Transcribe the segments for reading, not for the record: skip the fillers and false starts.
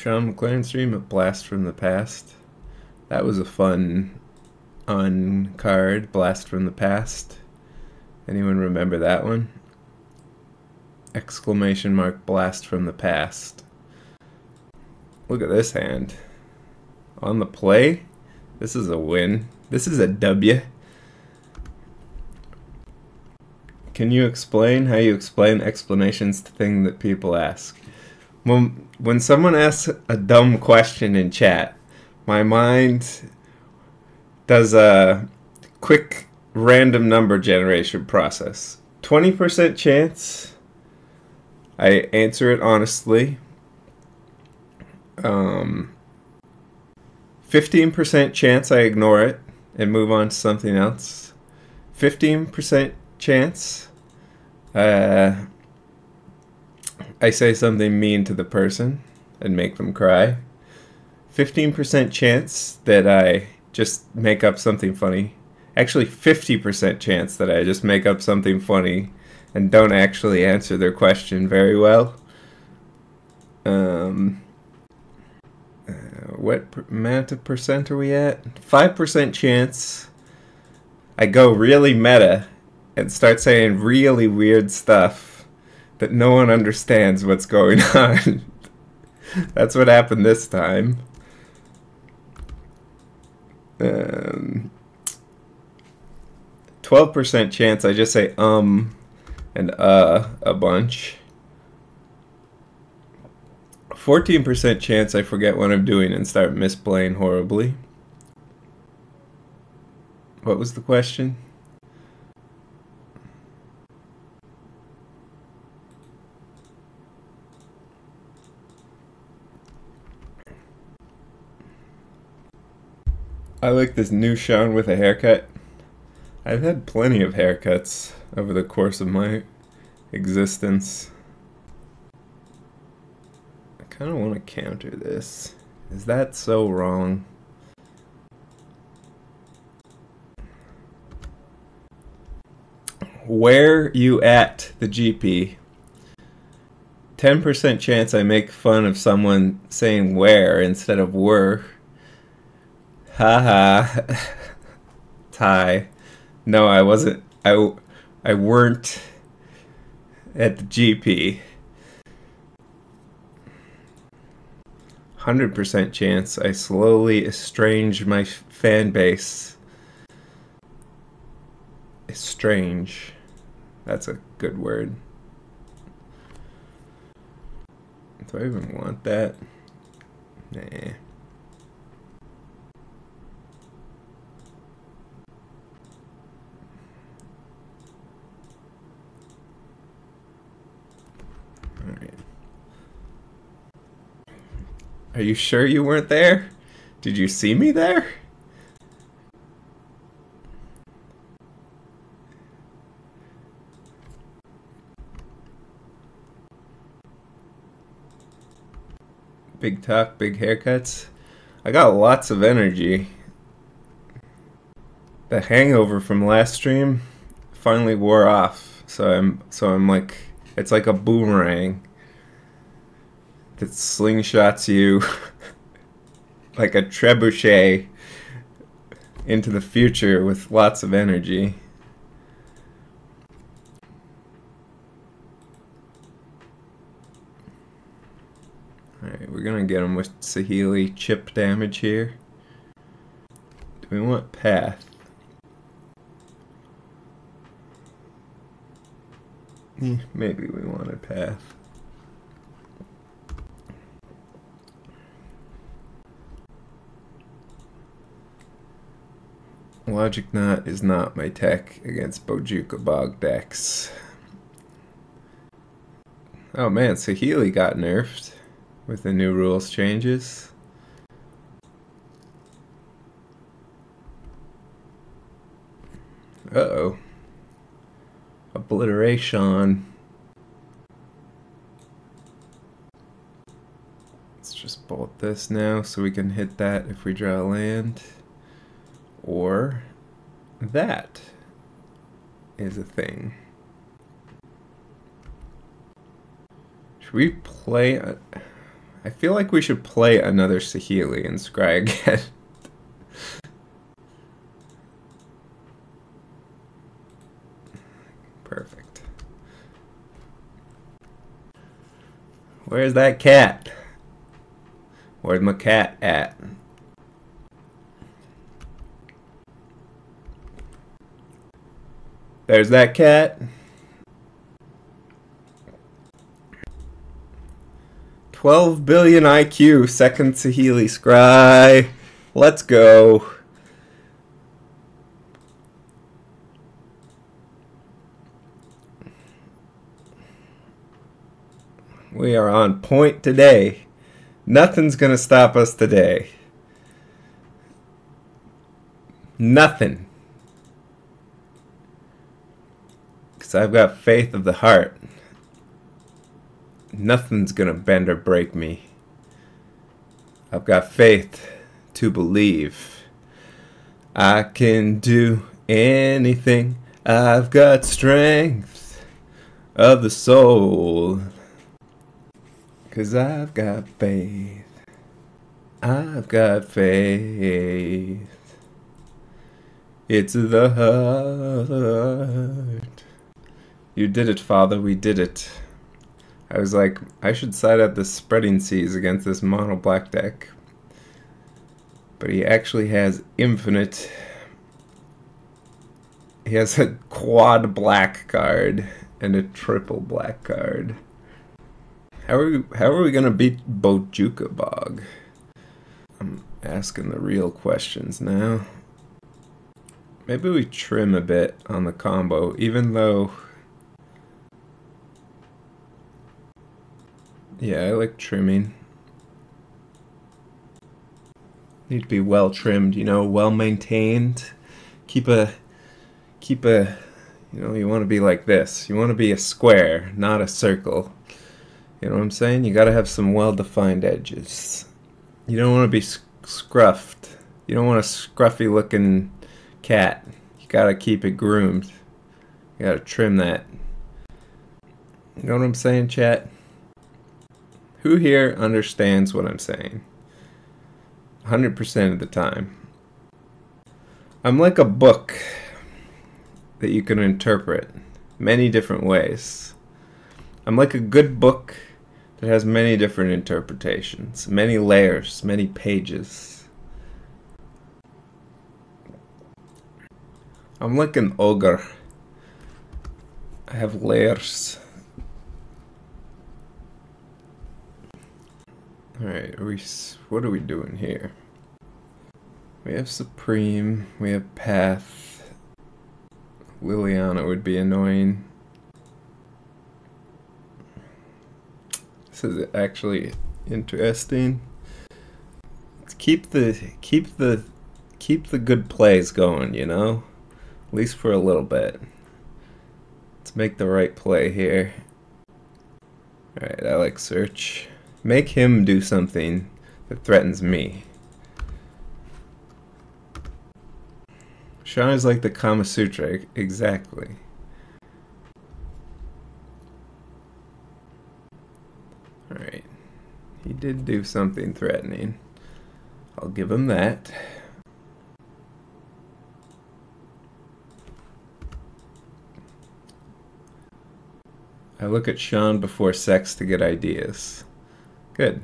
Sean McLaren stream, A Blast from the Past. That was a fun on-card, Blast from the Past. Anyone remember that one? Exclamation mark, Blast from the Past. Look at this hand. On the play? This is a win. This is a W. Can you explain how you explain explanations to things that people ask? When someone asks a dumb question in chat, my mind does a quick random number generation process. 20% chance I answer it honestly. 15% chance I ignore it and move on to something else. 15% chance I say something mean to the person and make them cry. 15% chance that I just make up something funny. Actually, 50% chance that I just make up something funny and don't actually answer their question very well. What amount of percent are we at? 5% chance I go really meta and start saying really weird stuff that no one understands what's going on. That's what happened this time. 12% chance I just say and a bunch. 14% chance I forget what I'm doing and start misplaying horribly. What was the question? I like this new Sean with a haircut. I've had plenty of haircuts over the course of my existence. I kind of want to counter this. Is that so wrong? Where you at the GP? 10% chance I make fun of someone saying where instead of were. Haha. Tie. No, I wasn't. I weren't at the GP. 100% chance I slowly estrange my fan base. Estrange. That's a good word. Do I even want that? Nah. Alright. Are you sure you weren't there? Did you see me there? Big talk, big haircuts. I got lots of energy. The hangover from last stream finally wore off. So I'm like, it's like a boomerang that slingshots you like a trebuchet into the future with lots of energy. Alright, we're gonna get him with Saheeli chip damage here. Do we want path? Maybe we want a path. Logic Knot is not my tech against Bojuka Bog decks. Oh man, Saheeli got nerfed with the new rules changes. Uh-oh. Obliteration. Let's just bolt this now so we can hit that if we draw land. Or that is a thing. Should we play? I feel like we should play another Saheeli and scry again. Perfect. Where's that cat? Where's my cat at? There's that cat. 12 billion IQ, second Saheeli scry. Let's go. We are on point today. Nothing's gonna stop us today. Nothing. Because I've got faith of the heart. Nothing's gonna bend or break me. I've got faith to believe. I can do anything. I've got strength of the soul. 'Cause I've got faith. I've got faith. It's the heart. You did it, Father. We did it. I was like, I should side up the spreading seas against this mono black deck. But he actually has infinite. He has a quad black card and a triple black card. How are we gonna beat Bojuka Bog? I'm asking the real questions now. Maybe we trim a bit on the combo, even though. Yeah, I like trimming. Need to be well trimmed, you know, well maintained. Keep a, you know, you want to be like this. You want to be a square, not a circle. You know what I'm saying? You gotta have some well-defined edges. You don't want to be scruffed. You don't want a scruffy-looking cat. You gotta keep it groomed. You gotta trim that. You know what I'm saying, chat? Who here understands what I'm saying? 100% of the time. I'm like a book that you can interpret many different ways. I'm like a good book that has many different interpretations, many layers, many pages. I'm like an ogre. I have layers. Alright, what are we doing here? We have Supreme, we have Path. Liliana would be annoying. This is actually interesting. Let's keep the good plays going, you know? At least for a little bit. Let's make the right play here. Alright, I like search. Make him do something that threatens me. Sean is like the Kama Sutra, exactly. Alright. He did do something threatening. I'll give him that. I look at Sean before sex to get ideas. Good.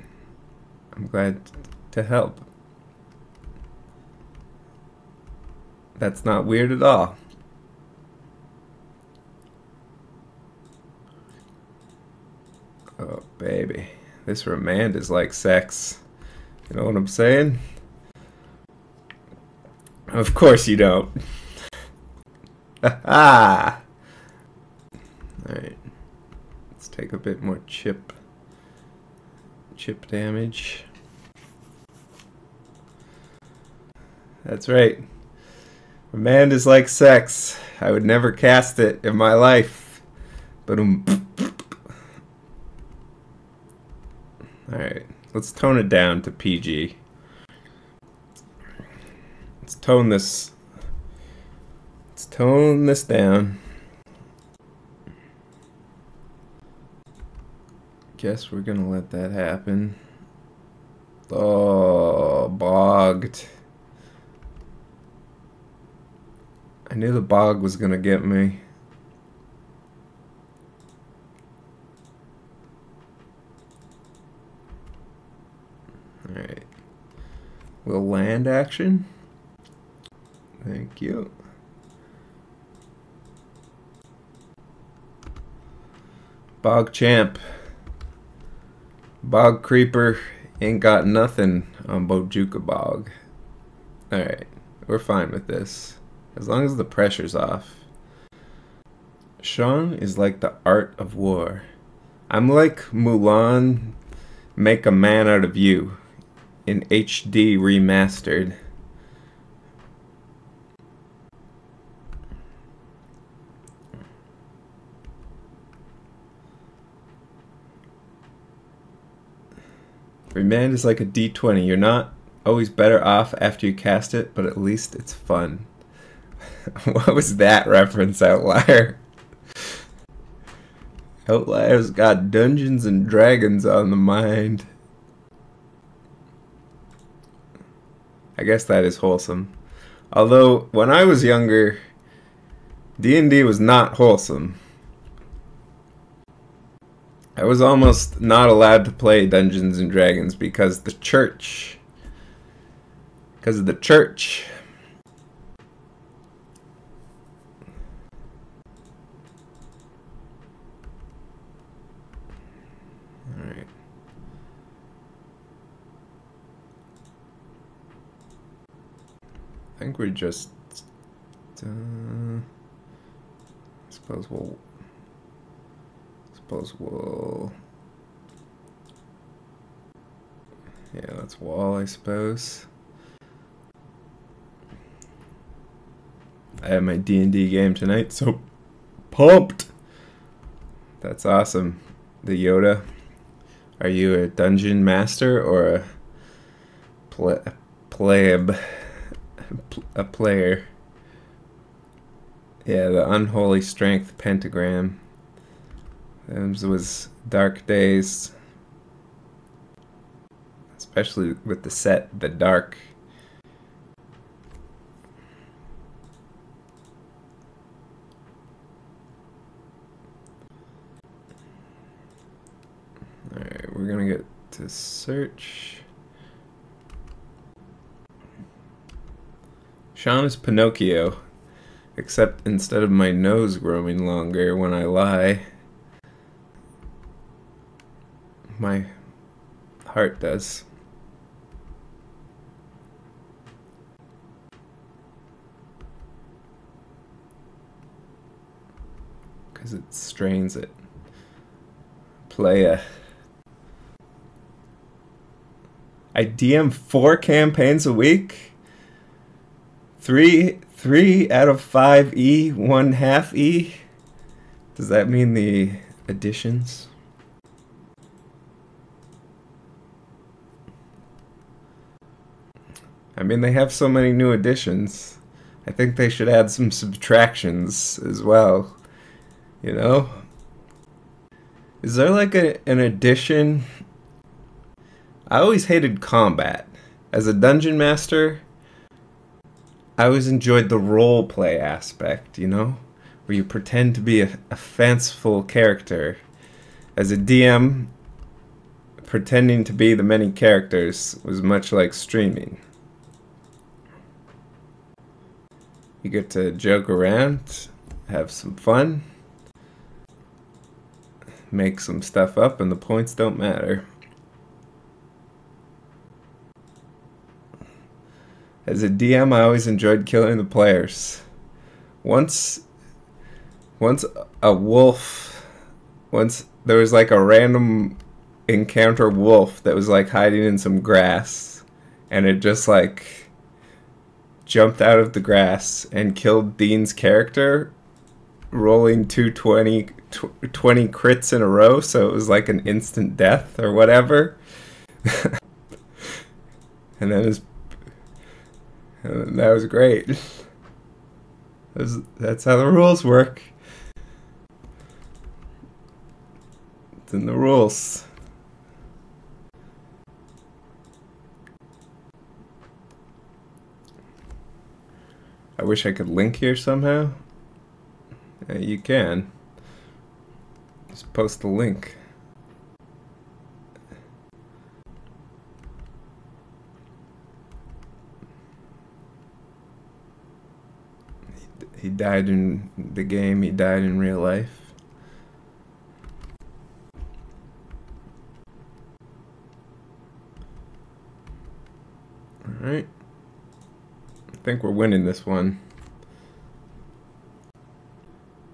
I'm glad to help. That's not weird at all. Oh, baby. This remand is like sex. You know what I'm saying? Of course you don't. Ah. Alright. Let's take a bit more chip damage. That's right. Remand is like sex. I would never cast it in my life. But alright, let's tone it down to PG. Let's tone this down. Guess we're gonna let that happen. Oh, bogged. I knew the bog was gonna get me. Alright. Will land action? Thank you. Bog champ. Bog creeper ain't got nothing on Bojuka Bog. Alright, we're fine with this. As long as the pressure's off. Sean is like the art of war. I'm like Mulan, make a man out of you in HD remastered. Remand is like a D20. You're not always better off after you cast it, but at least it's fun. What was that reference, Outlier? Outlier's got Dungeons and Dragons on the mind. I guess that is wholesome. Although, when I was younger, D&D was not wholesome. I was almost not allowed to play Dungeons and Dragons because the church. Because of the church. Alright. I think we're just... I suppose we'll... Yeah, let's wall, I suppose. I have my D&D game tonight, so pumped! That's awesome. The Yoda. Are you a dungeon master or a pleb? A player? Yeah, the unholy strength pentagram. Those was dark days. Especially with the set, the dark. Alright, we're gonna get to search. Sean is Pinocchio, except instead of my nose growing longer when I lie, my heart does. Because it strains it. Playa. I DM 4 campaigns a week. 3 out of 5 E, 1 half E. Does that mean the additions? I mean, they have so many new additions. I think they should add some subtractions as well. You know? Is there like an addition? I always hated combat. As a dungeon master, I always enjoyed the role play aspect, you know? Where you pretend to be a fanciful character. As a DM, pretending to be the many characters was much like streaming. You get to joke around, have some fun, make some stuff up, and the points don't matter. As a DM, I always enjoyed killing the players. Once a wolf, once there was like a random encounter wolf that was like hiding in some grass, and it just like jumped out of the grass and killed Dean's character, rolling 20 crits in a row, so it was like an instant death or whatever. And that was great. That's how the rules work. It's in the rules. wish I could link here somehow. You can. Just post the link. He died in the game, he died in real life. Alright. I think we're winning this one.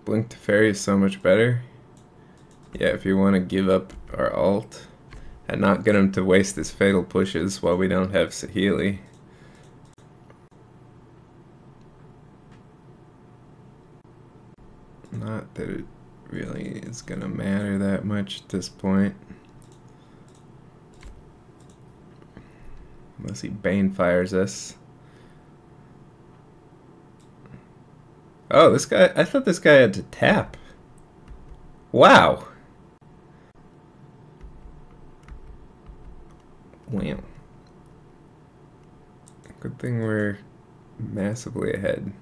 Blink to Fairy is so much better. Yeah, if you want to give up our ult and not get him to waste his fatal pushes while we don't have Saheeli. Not that it really is gonna matter that much at this point. Unless he Bane fires us. Oh, this guy, I thought this guy had to tap. Wow. Wow. Good thing we're massively ahead.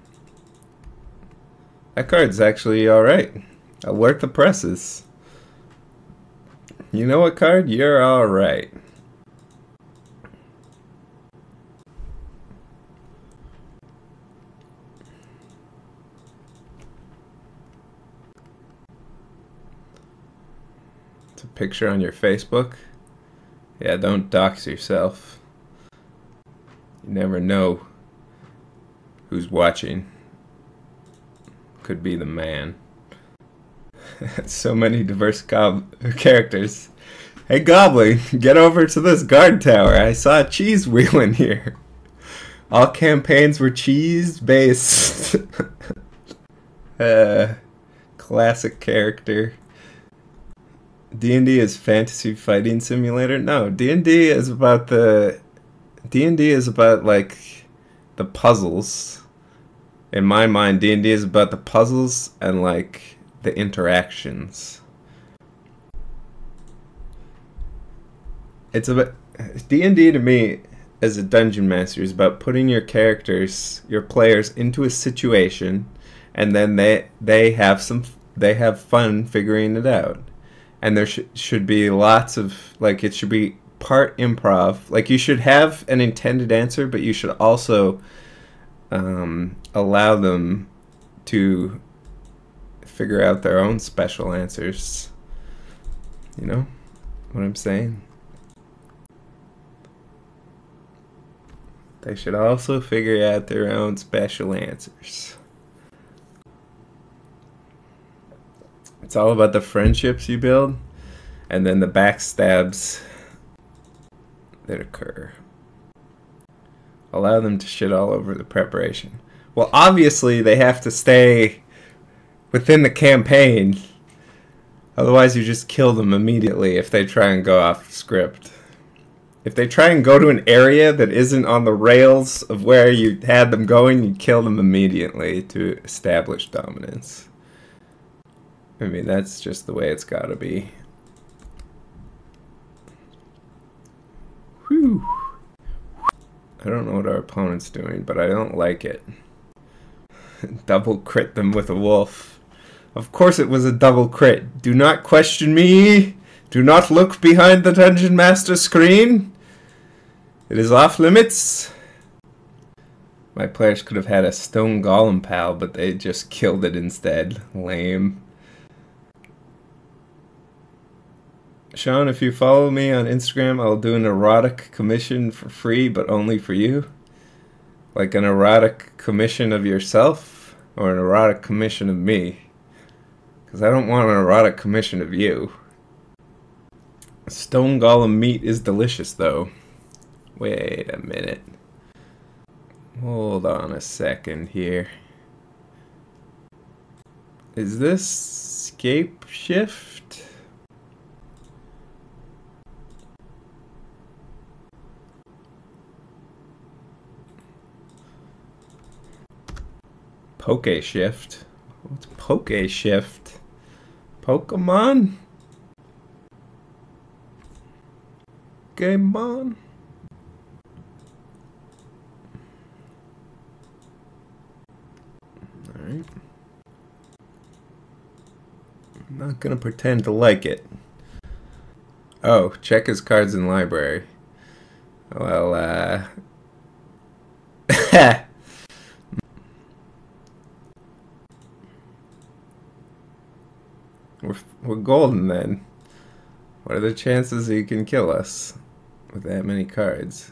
That card's actually alright. Alert the presses. You know what card? You're alright. It's a picture on your Facebook. Yeah, don't dox yourself. You never know who's watching. Could be the man. So many diverse characters. Hey Goblin, get over to this guard tower. I saw a cheese wheel in here. All campaigns were cheese based. Classic character. D&D is fantasy fighting simulator? No, D&D is about like the puzzles. In my mind, D&D is about the puzzles and like the interactions. It's about D&D to me as a dungeon master is about putting your characters, your players into a situation, and then they have fun figuring it out. And there should be lots of, like, it should be part improv. Like, you should have an intended answer, but you should also allow them to figure out their own special answers. You know what I'm saying? They should also figure out their own special answers. It's all about the friendships you build and then the backstabs that occur. Allow them to shit all over the preparation. Well, obviously they have to stay within the campaign. Otherwise you just kill them immediately if they try and go off script. If they try and go to an area that isn't on the rails of where you had them going, you kill them immediately to establish dominance. I mean, that's just the way it's gotta be. Whew. I don't know what our opponent's doing, but I don't like it. Double crit them with a wolf. Of course it was a double crit. Do not question me. Do not look behind the Dungeon Master screen. It is off limits. My players could have had a stone golem pal, but they just killed it instead. Lame. Sean, if you follow me on Instagram, I'll do an erotic commission for free, but only for you. Like an erotic commission of yourself, or an erotic commission of me. Because I don't want an erotic commission of you. Stone golem meat is delicious, though. Wait a minute. Hold on a second here. Is this scape shift? Poke shift? What's poke shift? Pokemon? Game on? I'm not gonna pretend to like it. Oh, check his cards in library. Well, we're golden then. What are the chances he can kill us with that many cards?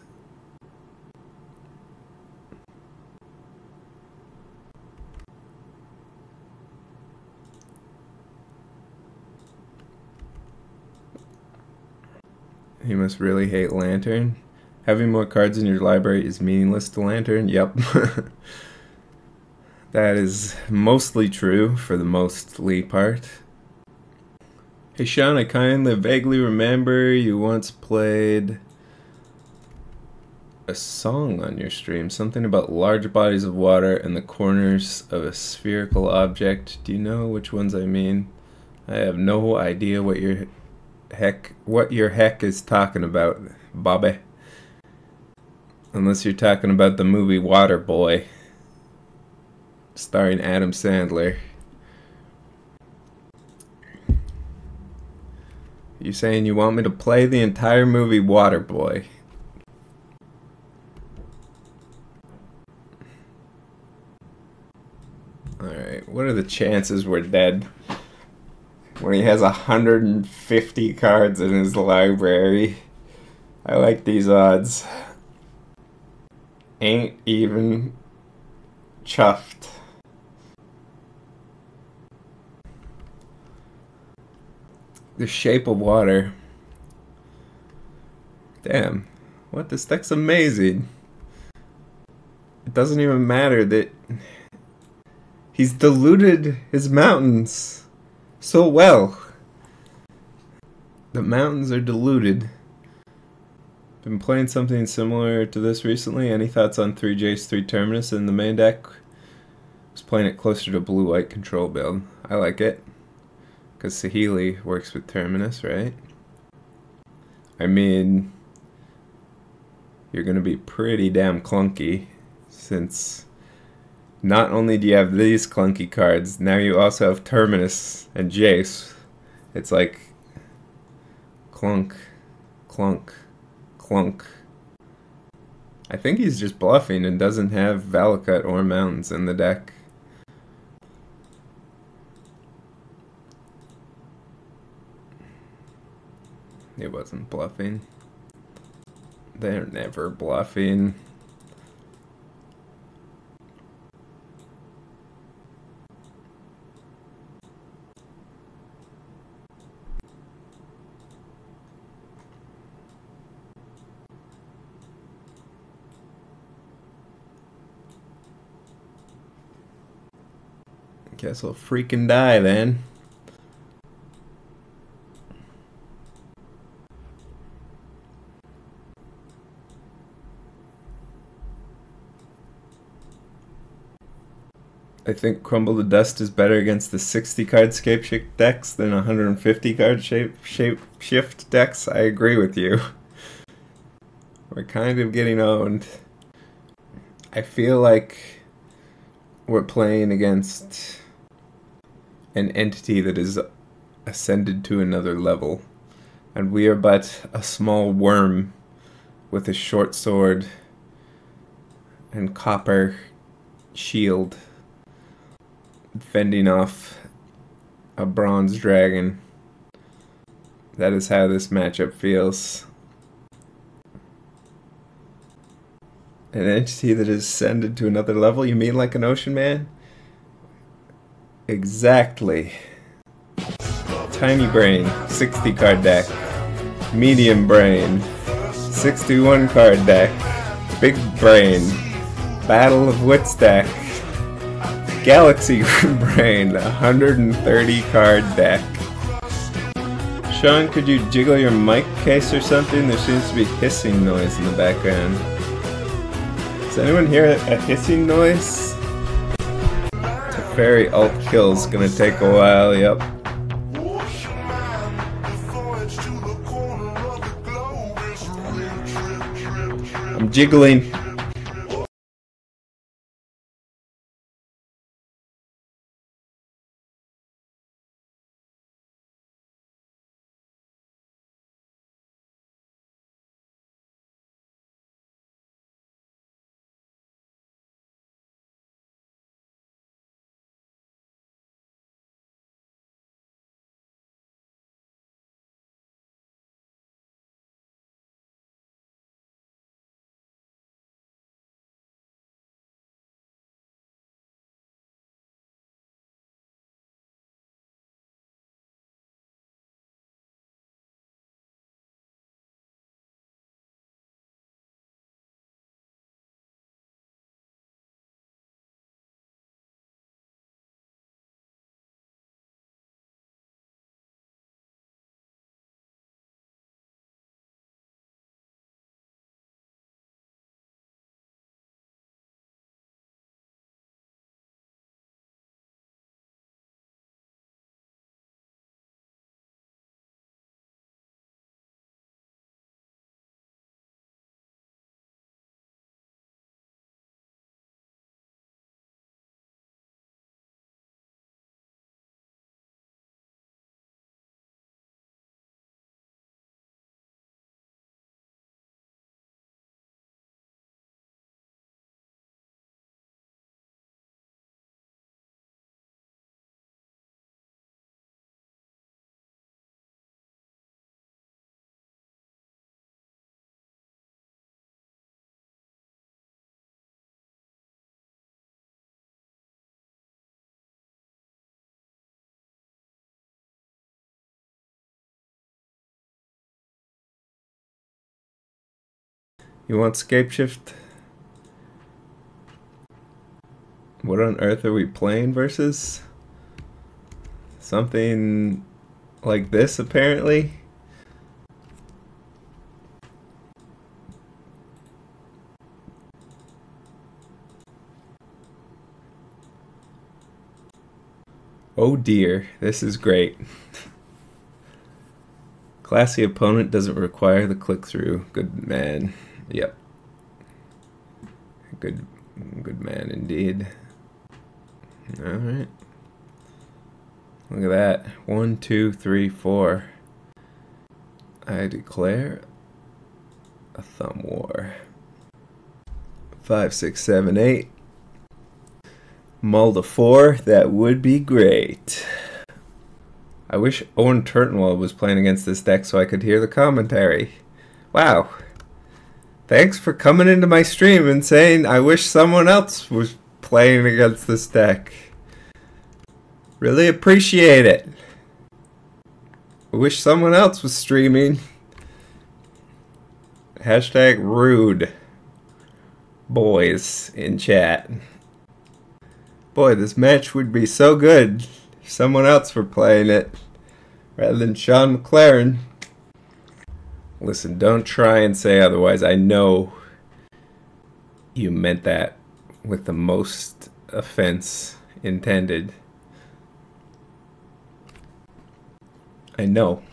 He must really hate Lantern. Having more cards in your library is meaningless to Lantern? Yep. That is mostly true for the mostly part. Hey Sean, I kinda vaguely remember you once played a song on your stream. Something about large bodies of water and the corners of a spherical object. Do you know which ones I mean? I have no idea what your heck is talking about, Bobby. Unless you're talking about the movie Waterboy, starring Adam Sandler. You saying you want me to play the entire movie Waterboy? Alright, what are the chances we're dead when he has 150 cards in his library? I like these odds. Ain't even chuffed. The Shape of Water. Damn. What? This deck's amazing. It doesn't even matter that he's diluted his mountains so well. The mountains are diluted. Been playing something similar to this recently. Any thoughts on 3 Jace, 3 Terminus in the main deck? Was playing it closer to blue-white control build. I like it. Because Saheeli works with Terminus, right? I mean, you're going to be pretty damn clunky, since not only do you have these clunky cards, now you also have Terminus and Jace. It's like clunk, clunk, clunk. I think he's just bluffing and doesn't have Valakut or Mountains in the deck. He wasn't bluffing. They're never bluffing. Guess I'll freaking die then. I think Crumble to Dust is better against the 60 card scape shift decks than 150 card shape shift decks. I agree with you. We're kind of getting owned. I feel like we're playing against an entity that is ascended to another level, and we are but a small worm with a short sword and copper shield fending off a bronze dragon. That is how this matchup feels. An entity that is ascended to another level? You mean like an Ocean Man? Exactly. Tiny Brain, 60 card deck. Medium Brain, 61 card deck. Big Brain, Battle of Wits deck. Galaxy Brain, 130 card deck. Sean, could you jiggle your mic case or something? There seems to be hissing noise in the background. Does anyone hear a hissing noise? The fairy alt kill's gonna take a while, yep. I'm jiggling. You want scape shift? What on earth are we playing versus? Something like this, apparently. Oh dear, this is great. Classy opponent doesn't require the click-through. Good man. Yep. Good man indeed. Alright. Look at that. 1, 2, 3, 4. I declare a thumb war. 5, 6, 7, 8. Mull to 4. That would be great. I wish Owen Turtenwald was playing against this deck so I could hear the commentary. Wow. Thanks for coming into my stream and saying I wish someone else was playing against this deck. Really appreciate it. I wish someone else was streaming. Hashtag rude. Boys in chat. Boy, this match would be so good if someone else were playing it rather than Sean McLaren. Listen, don't try and say otherwise. I know you meant that with the most offense intended. I know.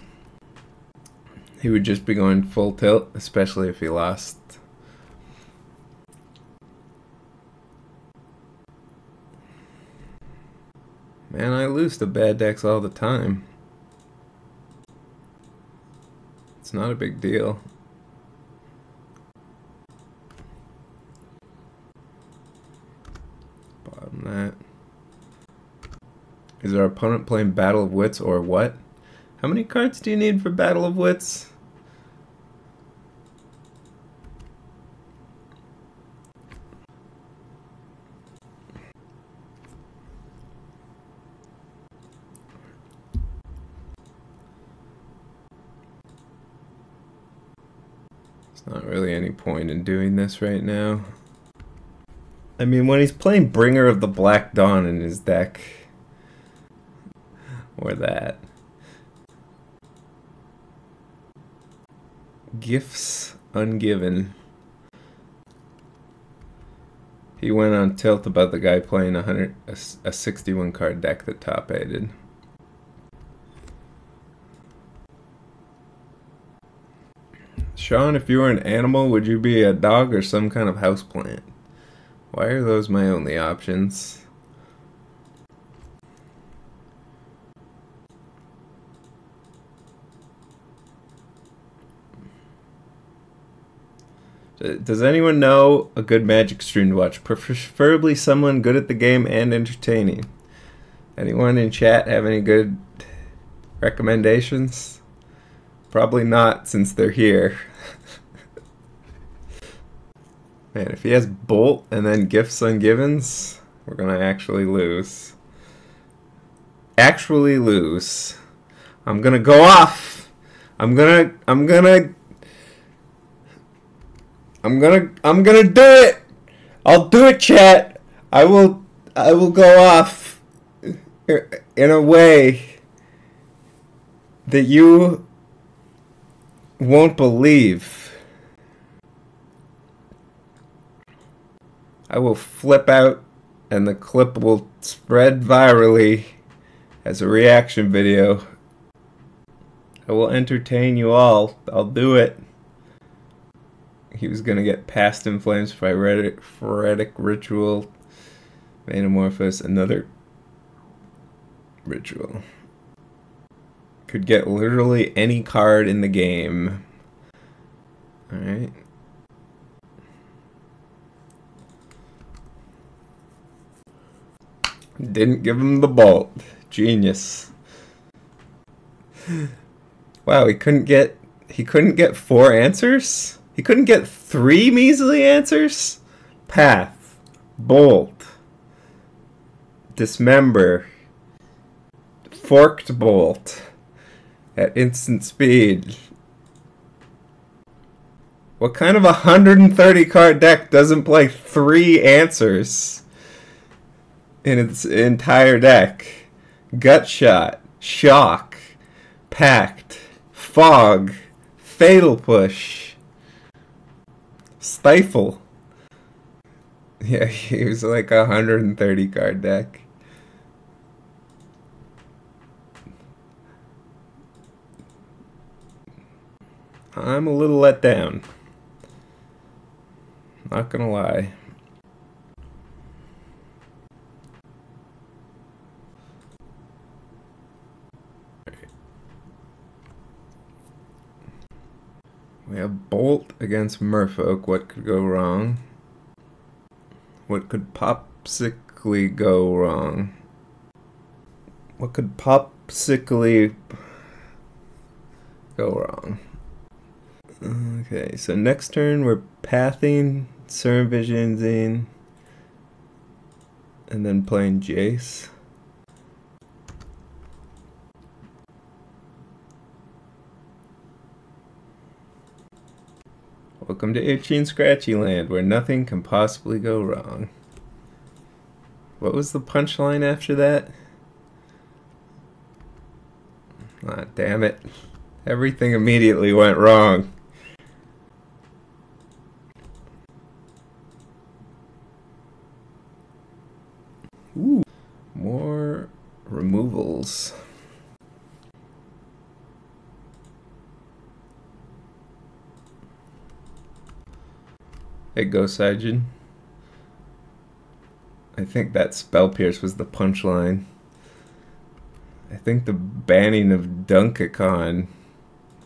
He would just be going full tilt, especially if he lost. Man, I lose to bad decks all the time. It's not a big deal. Bottom that. Is our opponent playing Battle of Wits or what? How many cards do you need for Battle of Wits? There's not really any point in doing this right now. I mean, when he's playing Bringer of the Black Dawn in his deck, or that. Gifts ungiven. He went on tilt about the guy playing a 61 card deck that top aided. Sean, if you were an animal, would you be a dog or some kind of houseplant? Why are those my only options? Does anyone know a good Magic stream to watch? Preferably someone good at the game and entertaining. Anyone in chat have any good recommendations? Probably not, since they're here. Man, if he has Bolt and then Gifts Ungivens, we're gonna actually lose. Actually lose. I'm gonna go off. I'm gonna do it. I'll do it, chat. I will go off in a way that you won't believe. I will flip out and the clip will spread virally as a reaction video. I will entertain you all. I'll do it. He was gonna get Past in Flames, Phoretic Ritual, Metamorphosis, another ritual. Could get literally any card in the game. Alright. Didn't give him the Bolt. Genius. Wow, he couldn't get 4 answers? He couldn't get 3 measly answers? Path. Bolt. Dismember. Forked Bolt. At instant speed. What kind of 130 card deck doesn't play 3 answers in its entire deck? Gut Shot, Shock, Pact, Fog, Fatal Push, Stifle. Yeah, he was like a 130 card deck. I'm a little let down. Not gonna lie. We have Bolt against Merfolk. What could go wrong? What could popsically go wrong? What could popsically go wrong? Okay, so next turn we're pathing, Serm Visioning, and then playing Jace. Welcome to Itchy and Scratchy Land, where nothing can possibly go wrong. What was the punchline after that? Ah, damn it. Everything immediately went wrong. Ooh, more removals. Hey, Ghost Saijin. I think that Spell Pierce was the punchline. I think the banning of Dunkakon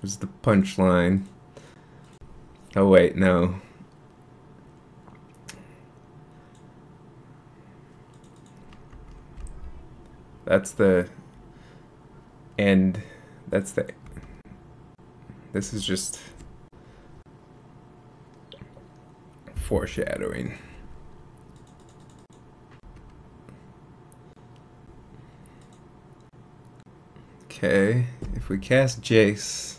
was the punchline. Oh wait, no. That's the end. That's the... This is just foreshadowing. Okay, if we cast Jace,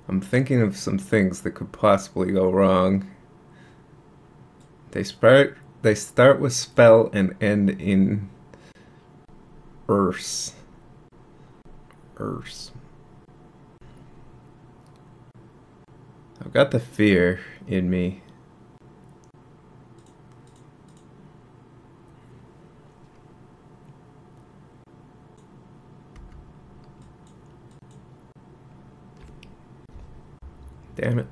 I'm thinking of some things that could possibly go wrong. They start with spell and end in Urse. I've got the fear in me. Damn it.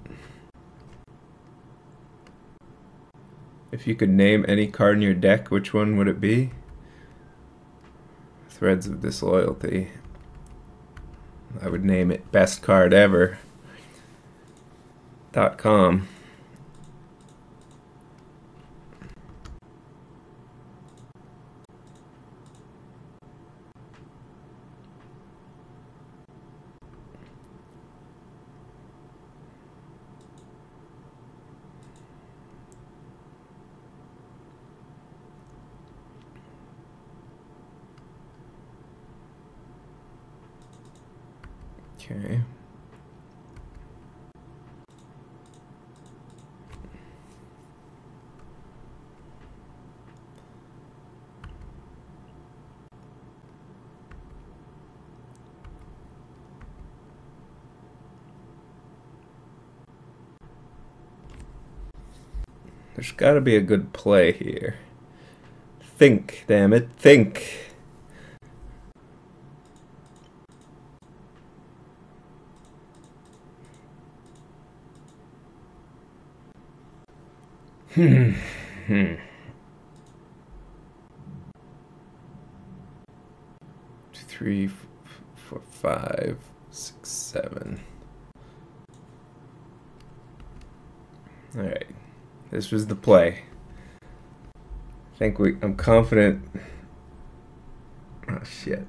If you could name any card in your deck, which one would it be? Threads of Disloyalty. I would name it Best Card Ever. .com. Okay. There's got to be a good play here. Think, damn it, think. Hmm. 2, 3, 4, 5, 6, 7. All right. This was the play. I think I'm confident. Oh shit.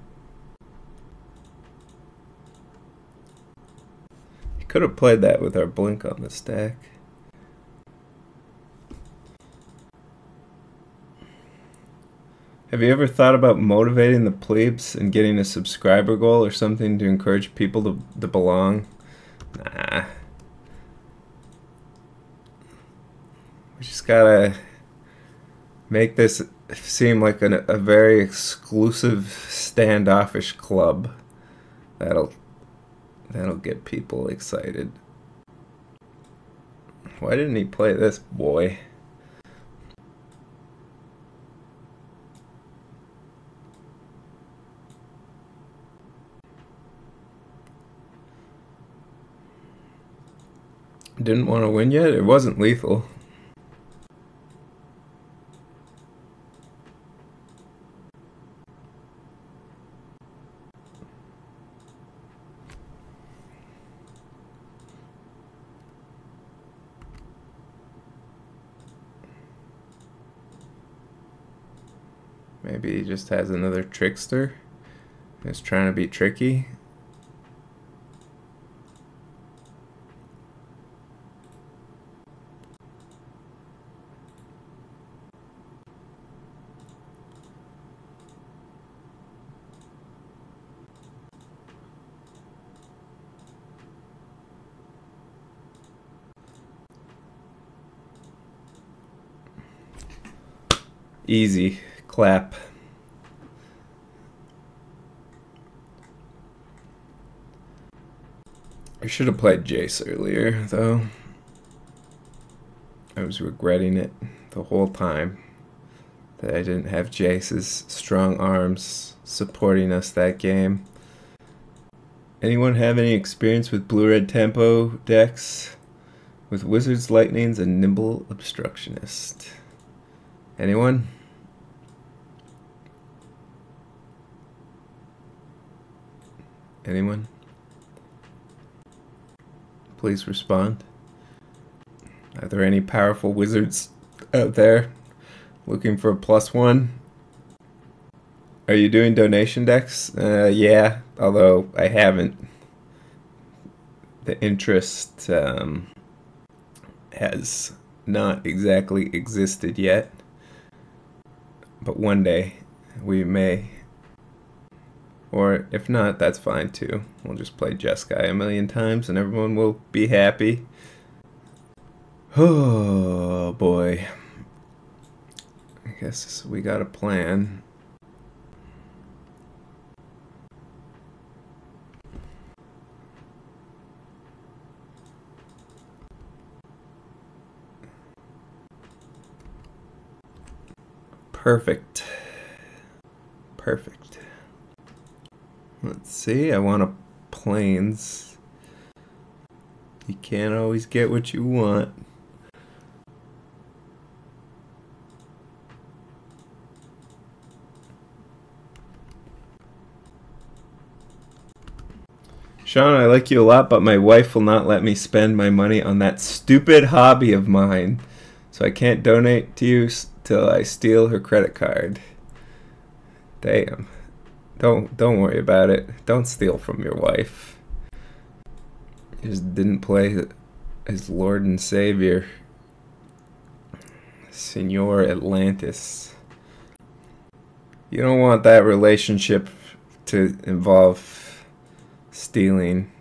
You could have played that with our blink on the stack. Have you ever thought about motivating the plebes and getting a subscriber goal or something to encourage people to belong? Nah. gotta make this seem like a very exclusive, standoffish club. That'll get people excited. Why didn't he play this boy? Didn't want to win yet? It wasn't lethal. Maybe he just has another trickster. He's trying to be tricky. Easy. Clap. I should have played Jace earlier, though. I was regretting it the whole time that I didn't have Jace's strong arms supporting us that game. Anyone have any experience with blue-red tempo decks? With Wizards, Lightnings, and Nimble Obstructionist? Anyone? Anyone? Please respond. Are there any powerful wizards out there looking for a +1? Are you doing donation decks? Yeah, although I haven't. The interest has not exactly existed yet. But one day we may. Or if not, that's fine too. We'll just play Jeskai a million times and everyone will be happy. Oh boy. I guess we got a plan. Perfect. Perfect. Let's see, I want a plains. You can't always get what you want. Sean, I like you a lot, but my wife will not let me spend my money on that stupid hobby of mine. So I can't donate to you till I steal her credit card. Damn. Don't worry about it. Don't steal from your wife. You just didn't play as Lord and Savior. Senor Atlantis. You don't want that relationship to involve stealing.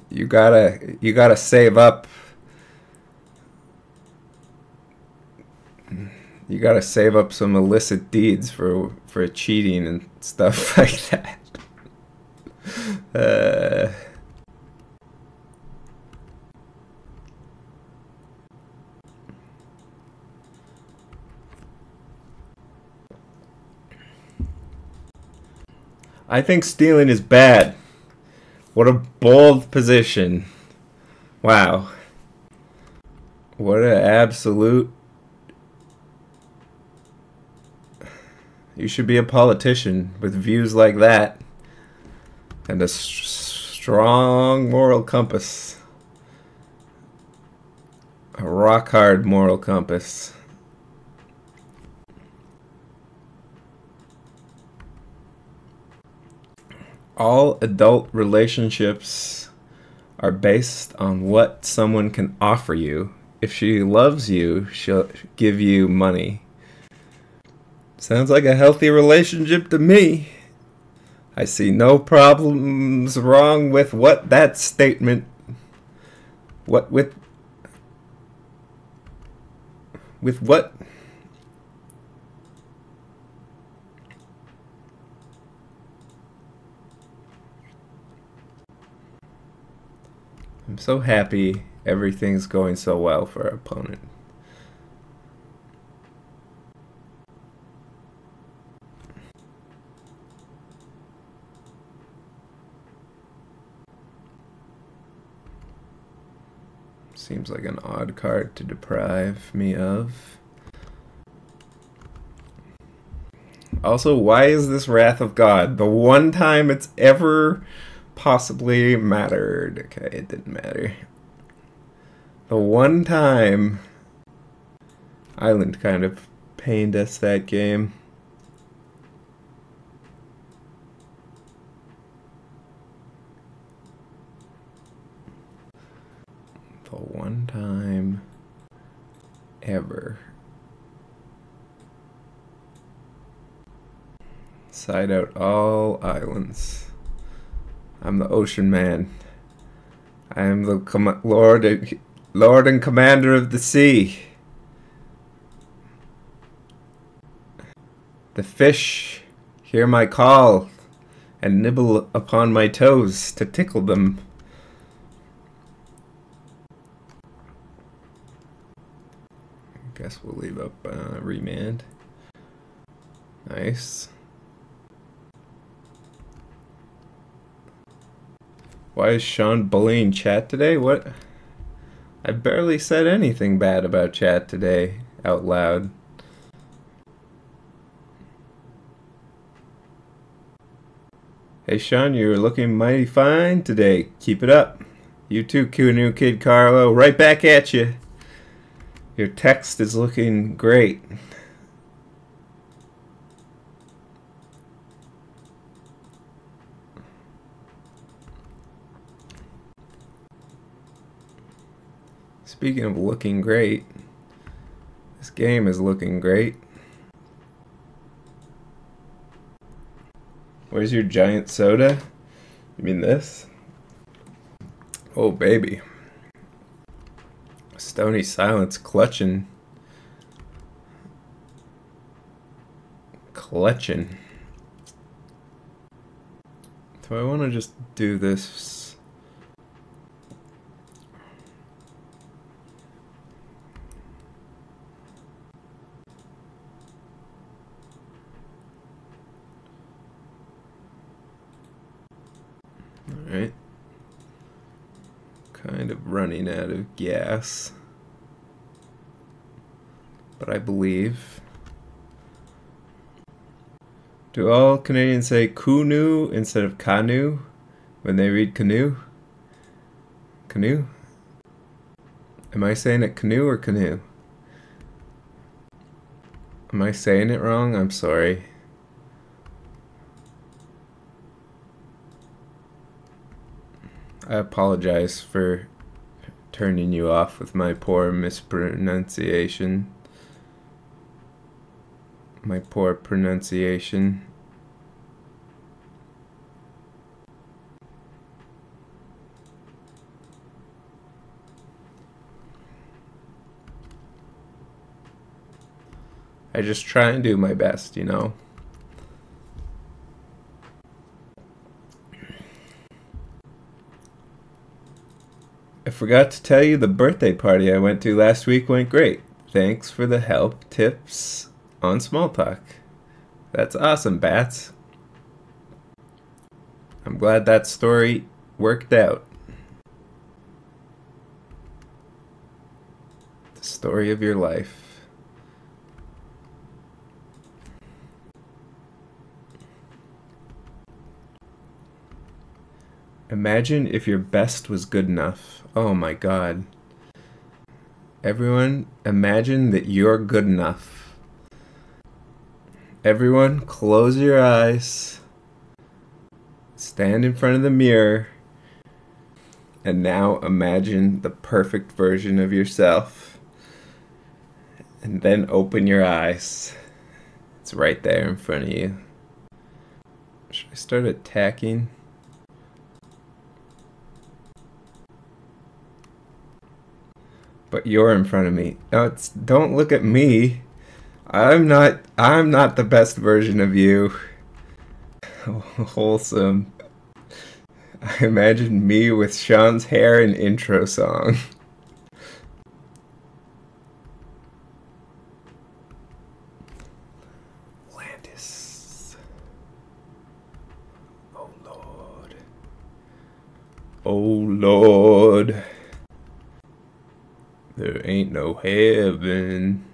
You gotta save up. You gotta save up some illicit deeds for cheating and stuff like that. I think stealing is bad. What a bold position. Wow. What an absolute... You should be a politician with views like that and a strong moral compass. A rock-hard moral compass. All adult relationships are based on what someone can offer you. If she loves you, she'll give you money. Sounds like a healthy relationship to me. I see no problems wrong with that statement. With With what? I'm so happy everything's going so well for our opponent. Seems like an odd card to deprive me of. Also, why is this Wrath of God? The one time it's ever possibly mattered. Okay, it didn't matter. The one time Island kind of pained us that game. The one time ever. Side out all islands. I'm the ocean man. I am the Lord and Commander of the sea. The fish hear my call and nibble upon my toes to tickle them. Guess we'll leave up remand. Nice. Why is Sean bullying chat today? What? I barely said anything bad about chat today out loud. Hey Sean, you're looking mighty fine today. Keep it up. You too, New Kid Carlo. Right back at you. Your text is looking great. Speaking of looking great, this game is looking great. Where's your giant soda? You mean this? Oh, baby. Stony Silence clutching. Clutching. So I want to just do this. Alright. Kind of running out of gas. But I believe. Do all Canadians say canoe instead of canoe when they read canoe? Canoe? Am I saying it canoe or canoe? Am I saying it wrong? I'm sorry. I apologize for turning you off with my poor mispronunciation. My poor pronunciation. I just try and do my best, you know. I forgot to tell you the birthday party I went to last week went great. Thanks for the help, tips on small talk. That's awesome, Bats. I'm glad that story worked out. The story of your life. Imagine if your best was good enough. Oh my god. Everyone, imagine that you're good enough. Everyone, close your eyes. Stand in front of the mirror. And now imagine the perfect version of yourself. And then open your eyes. It's right there in front of you. Should I start attacking? But But you're in front of me. No, don't look at me. I'm not the best version of you. Wholesome. I imagine me with Sean's hair and intro song. Landis. Oh Lord. Oh Lord. There ain't no heaven.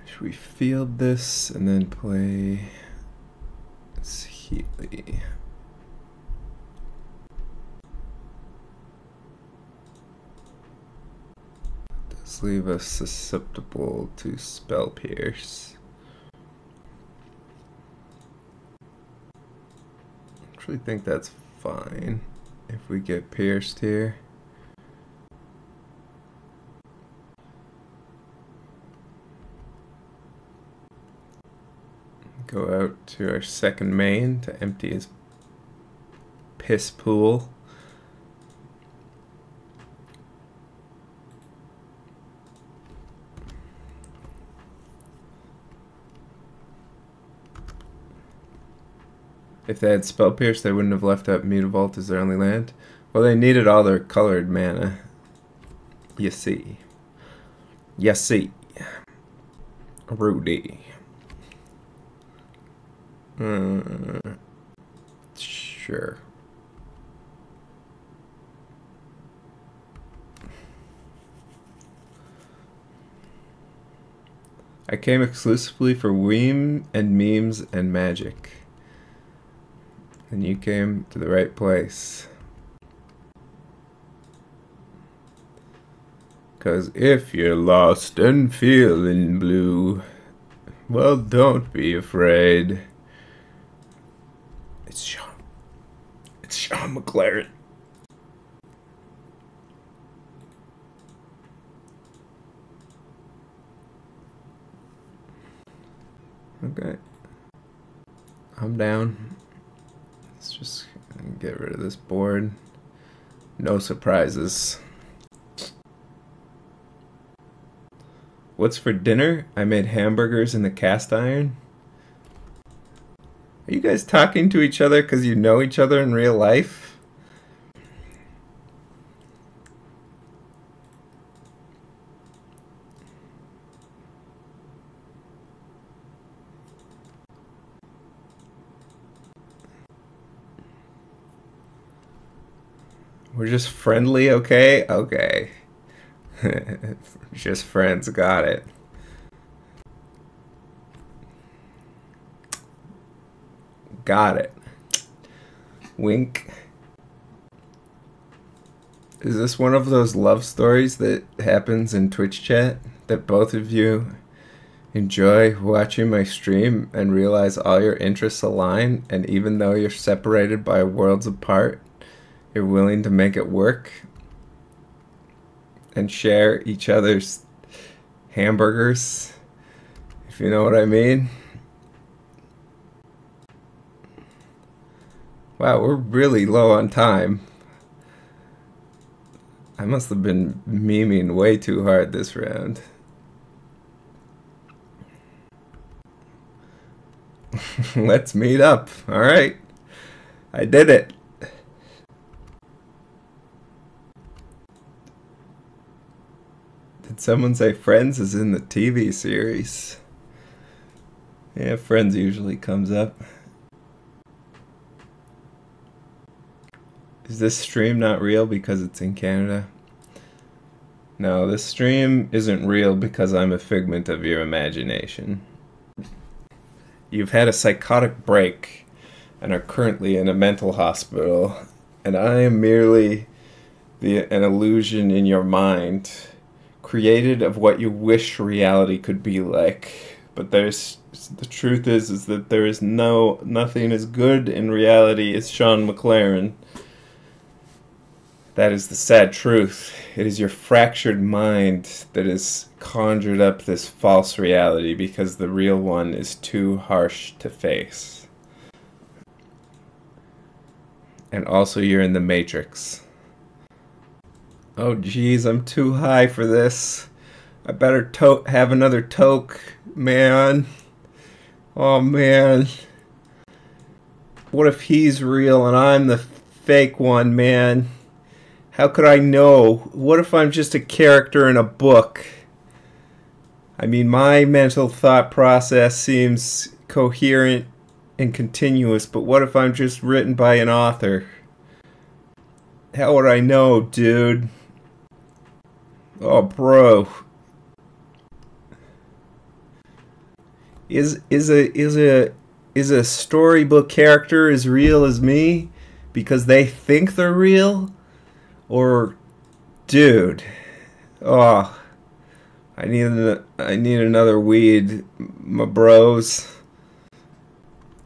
Should we field this and then play Saheeli? Does leave us susceptible to spell pierce. I actually think that's fine if we get pierced here. Go out to our second main to empty his piss pool. If they had Spell Pierce, they wouldn't have left out Mutavault as their only land. Well, they needed all their colored mana. You see. You see. Rudy. Sure. I came exclusively for Weem and memes and magic. And you came to the right place. 'Cause if you're lost and feeling blue, well, don't be afraid. It's Sean McLaren. Okay. I'm down. Let's just get rid of this board. No surprises. What's for dinner? I made hamburgers in the cast iron. Are you guys talking to each other because you know each other in real life? We're just friendly, okay? Okay. Just friends, got it. Got it. Wink. Is this one of those love stories that happens in Twitch chat that both of you enjoy watching my stream and realize all your interests align, and even though you're separated by worlds apart, you're willing to make it work and share each other's hamburgers, if you know what I mean? Wow, we're really low on time. I must have been memeing way too hard this round. Let's meet up. All right. I did it. Did someone say Friends is in the TV series? Yeah, Friends usually comes up. Is this stream not real because it's in Canada? No, this stream isn't real because I'm a figment of your imagination. You've had a psychotic break and are currently in a mental hospital, and I am merely an illusion in your mind, created of what you wish reality could be like. But the truth is that there is nothing as good in reality as Sean McLaren. That is the sad truth. It is your fractured mind that has conjured up this false reality because the real one is too harsh to face. And also you're in the Matrix. Oh geez, I'm too high for this. I better have another toke, man. Oh man. What if he's real and I'm the fake one, man? How could I know? What if I'm just a character in a book? I mean, my mental thought process seems coherent and continuous, but what if I'm just written by an author? How would I know, dude? Oh, bro. Is a storybook character as real as me because they think they're real? Or, dude, oh, I need another weed, my bros.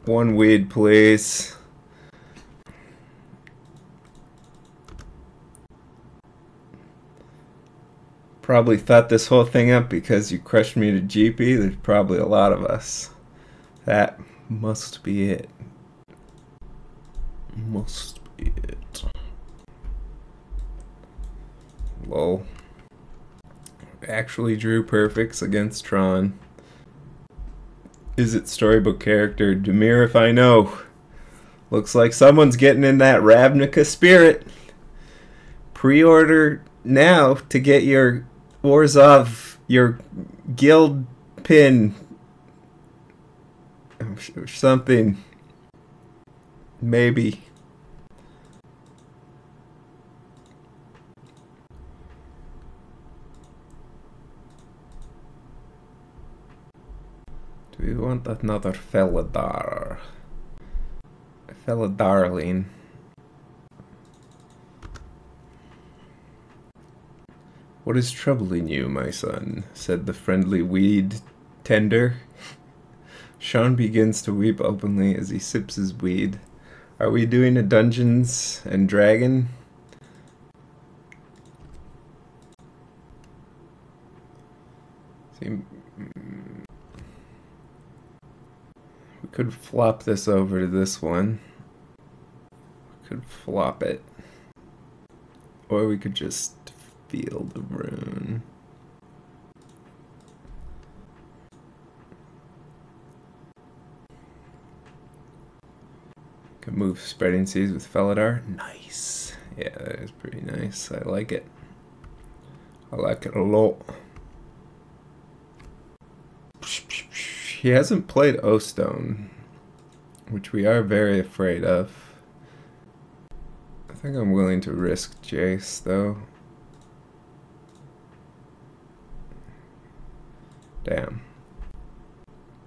One weed, please. Probably thought this whole thing up because you crushed me to GP. There's probably a lot of us. That must be it. Must be it. Lol. Actually drew perfects against Tron. Is it storybook character? Demir if I know. Looks like someone's getting in that Ravnica spirit. Pre-order now to get your Orzhov, your guild pin. Or something. Maybe. We want another Felidar. Felidarling. What is troubling you, my son? Said the friendly weed tender. Sean begins to weep openly as he sips his weed. Are we doing a Dungeons and Dragon? See, we could flop this over to this one. We could flop it. Or we could just feel the rune. Could move Spreading Seas with Felidar. Nice. Yeah, that is pretty nice. I like it. I like it a lot. He hasn't played O-Stone, which we are very afraid of. I think I'm willing to risk Jace, though. Damn.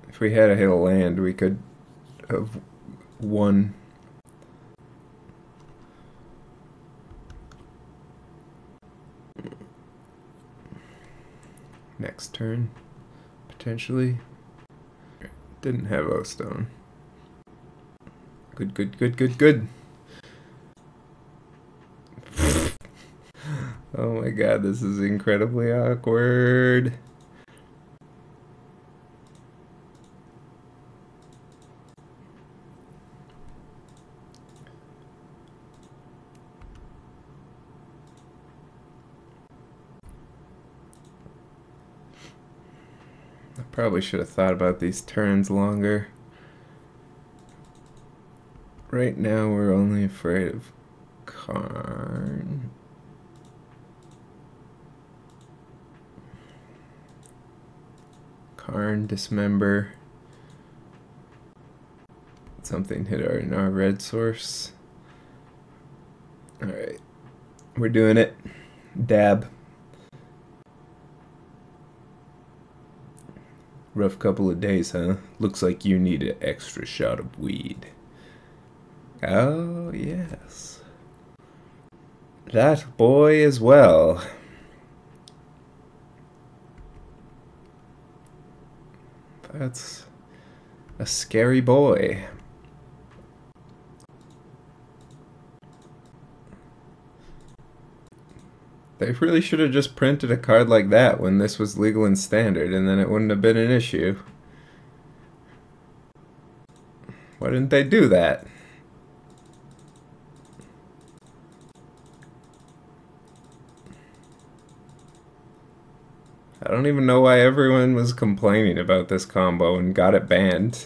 If we had hit a land, we could have won. Next turn, potentially. Didn't have O-Stone. Good, good, good, good, good. Oh my god, this is incredibly awkward. Probably should have thought about these turns longer. Right now we're only afraid of Karn. Karn, Dismember. Something hit in our red source. Alright. We're doing it. Dab. Rough couple of days, huh? Looks like you need an extra shot of weed. Oh, yes. That boy as well. That's a scary boy. They really should have just printed a card like that when this was legal and standard, and then it wouldn't have been an issue. Why didn't they do that? I don't even know why everyone was complaining about this combo and got it banned.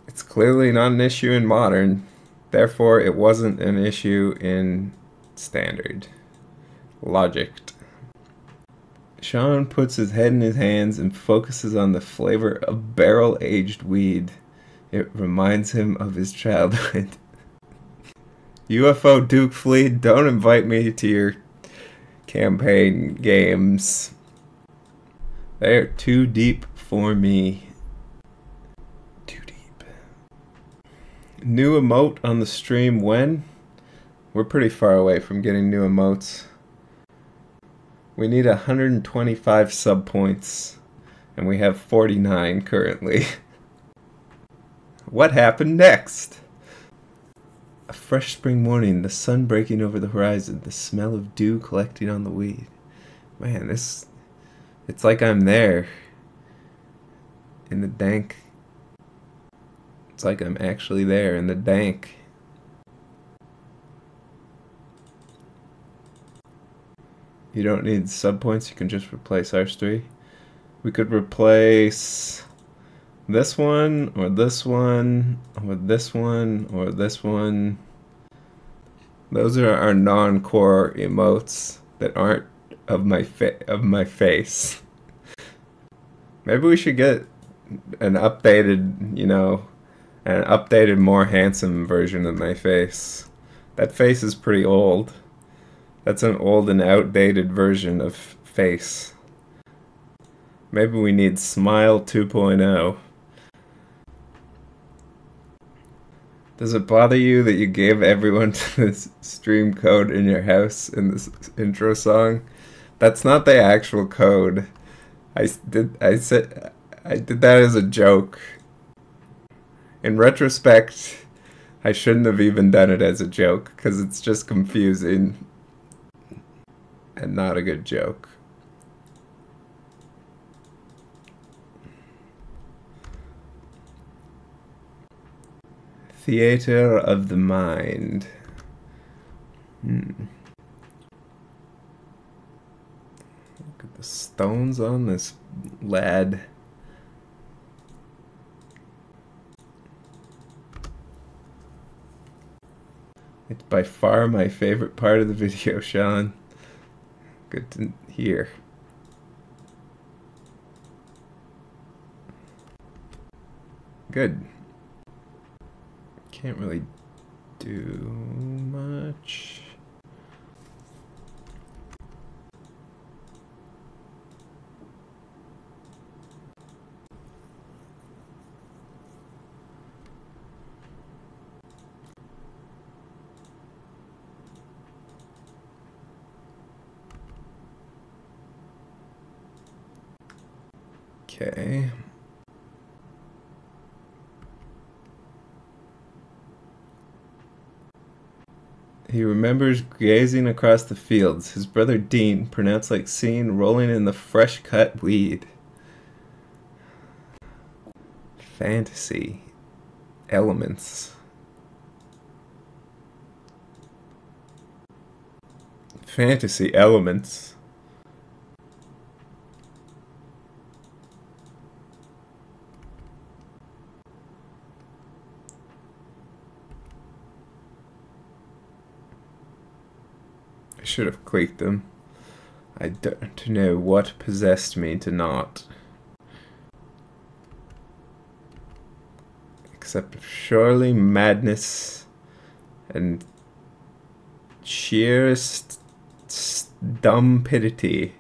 It's clearly not an issue in Modern, therefore it wasn't an issue in Standard. Logicked. Sean puts his head in his hands and focuses on the flavor of barrel-aged weed. It reminds him of his childhood. UFO Duke Fleet, don't invite me to your campaign games. They are too deep for me. Too deep. New emote on the stream when? We're pretty far away from getting new emotes. We need 125 sub points, and we have 49 currently. What happened next? A fresh spring morning, the sun breaking over the horizon, the smell of dew collecting on the weed. Man, it's like I'm there. In the dank. It's like I'm actually there in the dank. You don't need sub points, you can just replace R3. We could replace this one, or this one, or this one, or this one. Those are our non-core emotes that aren't of my face. Maybe we should get an updated, an updated, more handsome version of my face. That face is pretty old. That's an old and outdated version of face. Maybe we need Smile 2.0. Does it bother you that you gave everyone this stream code in your house in this intro song? That's not the actual code. I did that as a joke. In retrospect, I shouldn't have even done it as a joke, because it's just confusing and not a good joke. Theater of the mind. Look at the stones on this lad. It's by far my favorite part of the video, Sean. Good to hear. Good. Can't really do much. Okay. He remembers gazing across the fields, his brother Dean, pronounced like Scene, rolling in the fresh-cut weed. Fantasy. Elements. Fantasy elements. I should have clicked them. I don't know what possessed me to not. Except surely madness and sheer dumpidity.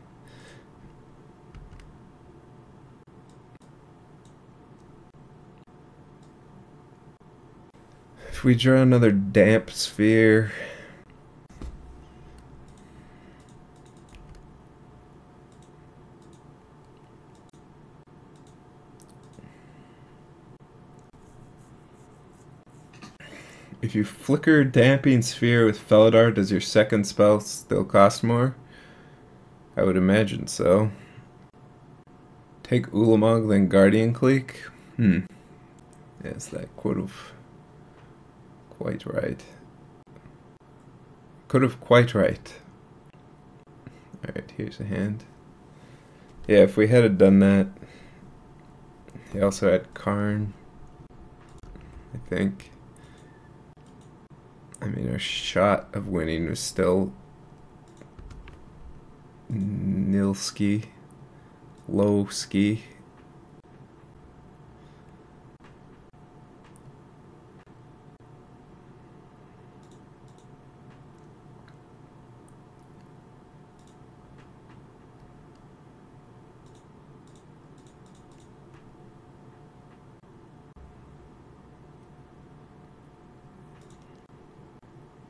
If we draw another damp sphere... If you flicker Damping Sphere with Felidar, does your second spell still cost more? I would imagine so. Take Ulamog, then Guardian Clique? Yes, that could have quite right. Could have quite right. Alright, here's a hand. Yeah, if we had done that. He also had Karn, I think. I mean, our shot of winning was still nil-ski, low-ski.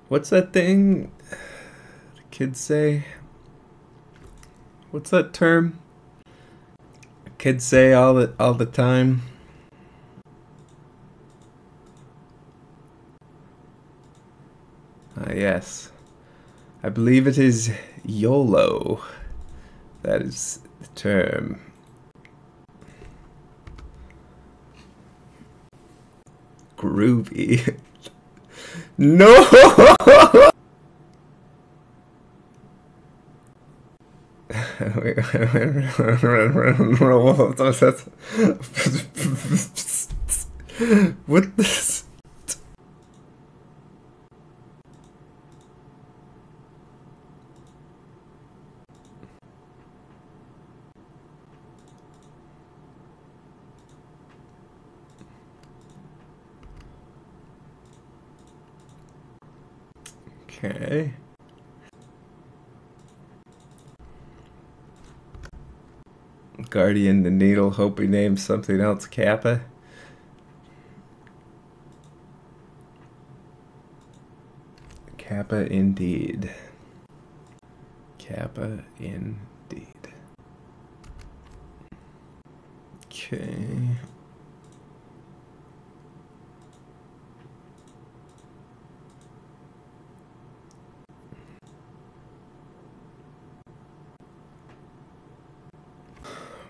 What's that thing the kids say? What's that term kids say all the time? Ah, yes. I believe it is YOLO. That is the term. Groovy. No! What this? Okay. Guardian the Needle, hope he names something else Kappa. Kappa indeed. Kappa indeed. Okay.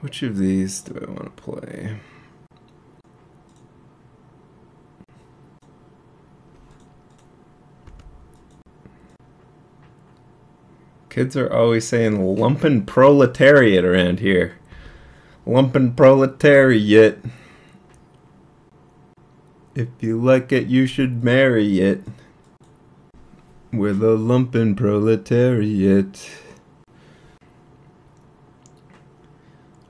Which of these do I want to play? Kids are always saying lumpin' proletariat around here. Lumpin' proletariat. If you like it, you should marry it. We're the lumpin' proletariat.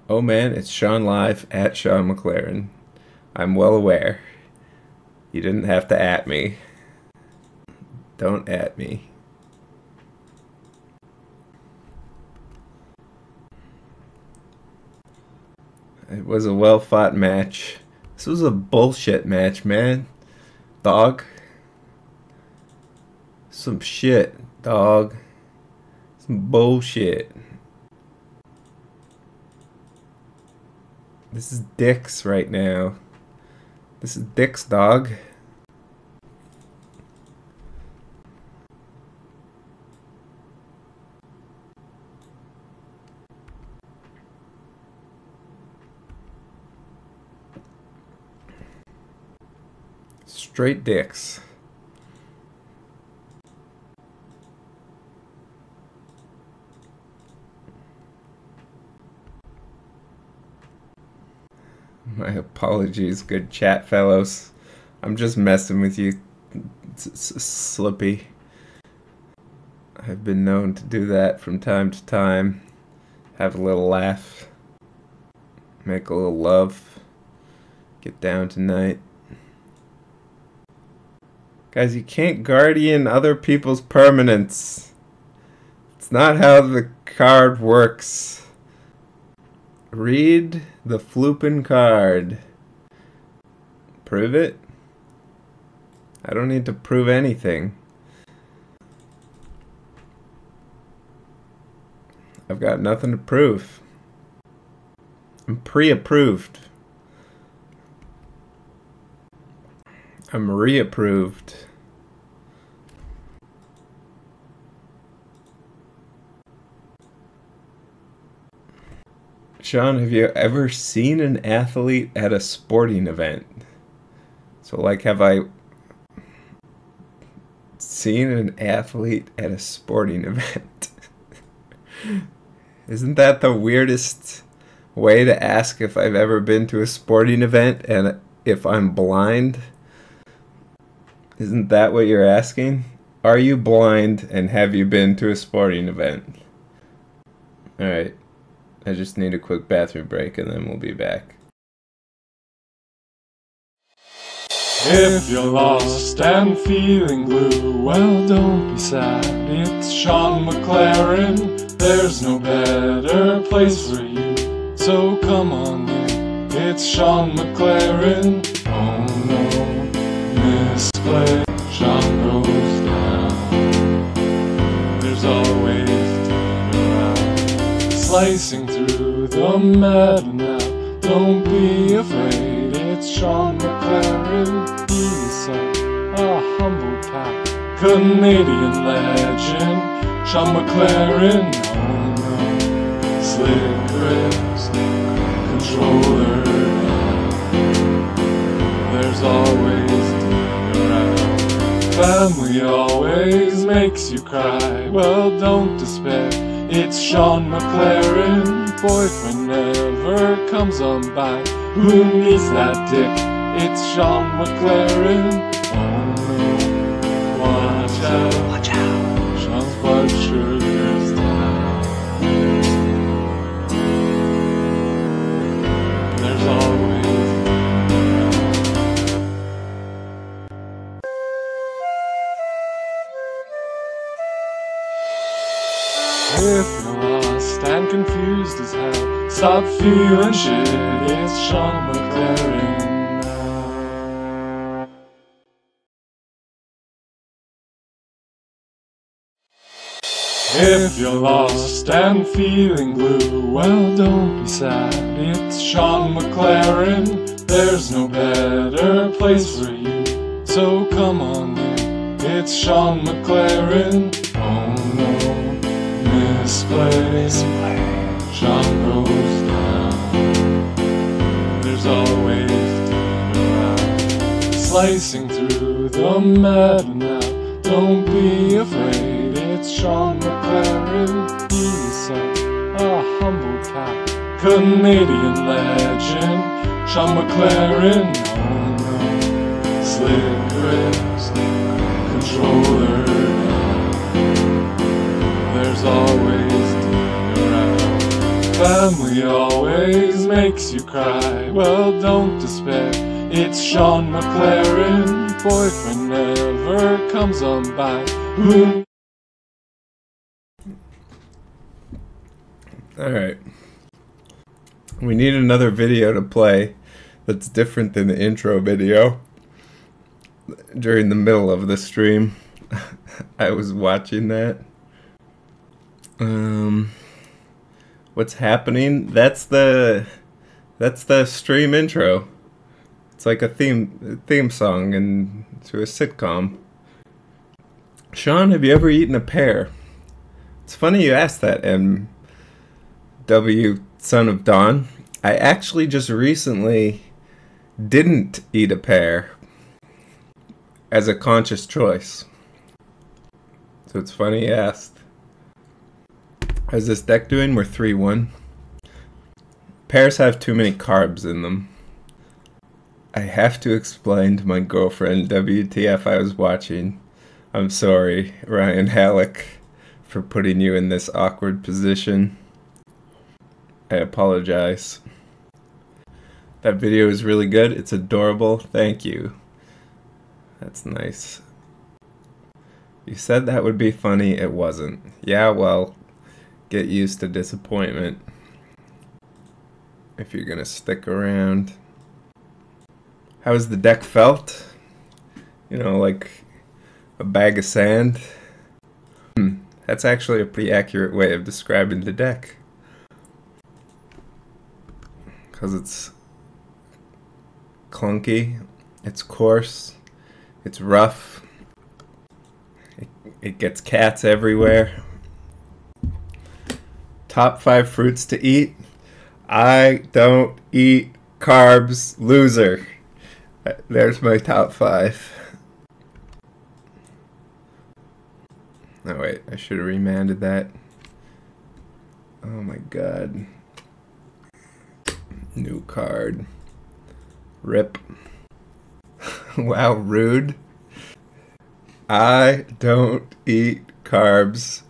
Oh man, it's Sean Live at Sean McLaren. I'm well aware. You didn't have to at me. Don't at me. It was a well-fought match. This was a bullshit match, man. Dog. Some shit, dog. Some bullshit. This is dicks right now. This is dicks, dog. Straight dicks. My apologies, good chat fellows. I'm just messing with you, Slippy. I've been known to do that from time to time. Have a little laugh. Make a little love. Get down tonight. Guys, you can't guardian other people's permanents. It's not how the card works. Read the floopin' card. Prove it? I don't need to prove anything. I've got nothing to prove. I'm pre-approved. I'm reapproved. Sean, have you ever seen an athlete at a sporting event? So, like, have I seen an athlete at a sporting event? Isn't that the weirdest way to ask if I've ever been to a sporting event and if I'm blind? Isn't that what you're asking? Are you blind and have you been to a sporting event? Alright, I just need a quick bathroom break and then we'll be back. If you're lost and feeling blue, well, don't be sad, it's Sean McLaren. There's no better place for you, so come on in, it's Sean McLaren. Oh no, misplay, Sean goes down. There's always deep around, slicing through the meadow now. Don't be afraid, it's Sean McLaren. He's a humble pack, Canadian legend, Sean McLaren. Oh no, slick grips, controller now. There's always deep around, family always makes you cry. Well, don't despair, it's Sean McLaren. Boyfriend never comes on by, who needs that dick? It's Sean McLaren. Oh no, watch out, watch out. Sean's blood sugar's down. There's always if you're lost and confused as hell, stop feeling shit, it's Sean McLaren. If you're lost and feeling blue, well, don't be sad, it's Sean McLaren. There's no better place for you, so come on in, it's Sean McLaren. Oh no, misplay, Sean goes down. There's always deep around, slicing through the meadow now. Don't be afraid, it's Sean McLaren. He's a humble pack, Canadian legend, Sean McLaren. Oh no, slick grips, controller now. There's always deep around, family always makes you cry. Well, don't despair, it's Sean McLaren. Boyfriend never comes on by, who... Alright. We need another video to play that's different than the intro video. During the middle of the stream, I was watching that. What's happening? That's the stream intro. It's like a theme song and to a sitcom. Sean, have you ever eaten a pear? It's funny you asked that, M.W. Son of Dawn. I actually just recently didn't eat a pear as a conscious choice. So it's funny you asked. How's this deck doing? We're 3-1. Pears have too many carbs in them. I have to explain to my girlfriend, WTF, I was watching. I'm sorry, Ryan Halleck, for putting you in this awkward position. I apologize. That video is really good. It's adorable. Thank you. That's nice. You said that would be funny. It wasn't. Yeah, well, get used to disappointment if you're gonna stick around. How's the deck felt? You know, like a bag of sand? That's actually a pretty accurate way of describing the deck. Because it's clunky, it's coarse, it's rough, it gets cats everywhere. Top 5 fruits to eat. I don't eat carbs, loser. There's my top 5. Oh wait, I should have remanded that. Oh my god. New card. Rip. Wow, rude. I don't eat carbs,